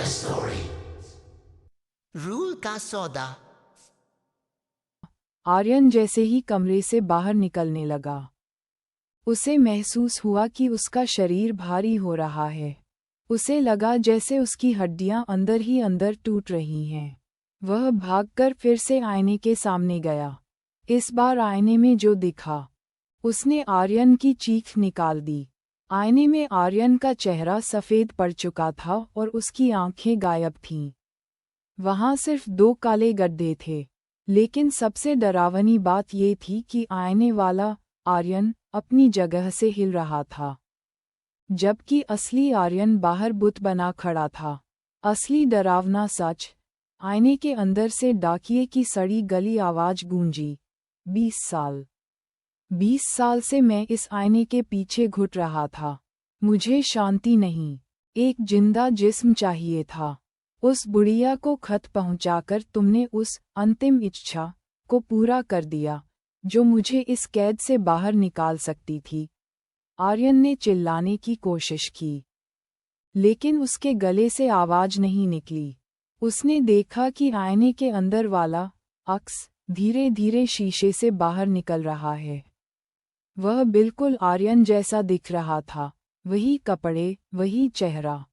story. Rule का सौदा। आर्यन जैसे ही कमरे से बाहर निकलने लगा, उसे महसूस हुआ कि उसका शरीर भारी हो रहा है। उसे लगा जैसे उसकी हड्डियां अंदर ही अंदर टूट रही हैं। वह भागकर फिर से आईने के सामने गया। इस बार आईने में जो दिखा, उसने आर्यन की चीख निकाल दी। आईने में आर्यन का चेहरा सफ़ेद पड़ चुका था और उसकी आंखें गायब थीं। वहाँ सिर्फ 2 काले गड्ढे थे, लेकिन सबसे डरावनी बात ये थी कि आईने वाला आर्यन अपनी जगह से हिल रहा था, जबकि असली आर्यन बाहर बुत बना खड़ा था। असली डरावना सच, आईने के अंदर से डाकिये की सड़ी गली आवाज़ गूंजी। 20 साल से मैं इस आईने के पीछे घुट रहा था। मुझे शांति नहीं, एक जिंदा जिस्म चाहिए था। उस बुढ़िया को खत पहुंचाकर तुमने उस अंतिम इच्छा को पूरा कर दिया जो मुझे इस कैद से बाहर निकाल सकती थी। आर्यन ने चिल्लाने की कोशिश की, लेकिन उसके गले से आवाज नहीं निकली। उसने देखा कि आईने के अंदर वाला अक्स धीरे धीरे शीशे से बाहर निकल रहा है। वह बिल्कुल आर्यन जैसा दिख रहा था, वही कपड़े, वही चेहरा,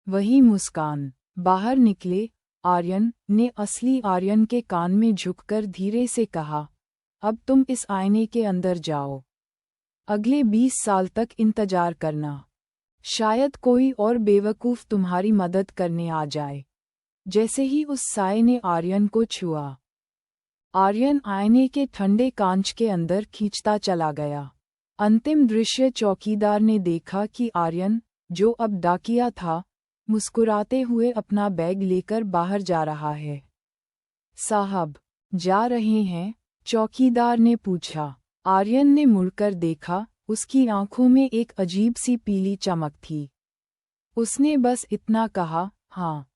वही मुस्कान। बाहर निकले, आर्यन ने असली आर्यन के कान में झुककर धीरे से कहा, अब तुम इस आईने के अंदर जाओ। अगले 20 साल तक इंतजार करना। शायद कोई और बेवकूफ़ तुम्हारी मदद करने आ जाए। जैसे ही उस साए ने आर्यन को छुआ, आर्यन आईने के ठंडे कांच के अंदर खींचता चला गया। अंतिम दृश्य चौकीदार ने देखा कि आर्यन, जो अब डाकिया था, मुस्कुराते हुए अपना बैग लेकर बाहर जा रहा है। साहब, जा रहे हैं? चौकीदार ने पूछा। आर्यन ने मुड़कर देखा, उसकी आंखों में एक अजीब सी पीली चमक थी। उसने बस इतना कहा, हाँ,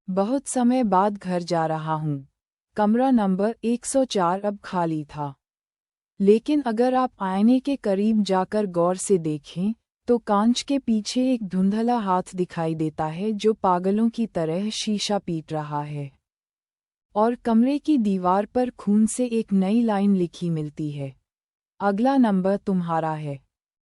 बहुत समय बाद घर जा रहा हूँ। कमरा नंबर 104 अब खाली था। लेकिन अगर आप आईने के करीब जाकर गौर से देखें, तो कांच के पीछे एक धुंधला हाथ दिखाई देता है जो पागलों की तरह शीशा पीट रहा है। और कमरे की दीवार पर खून से एक नई लाइन लिखी मिलती है, अगला नंबर तुम्हारा है।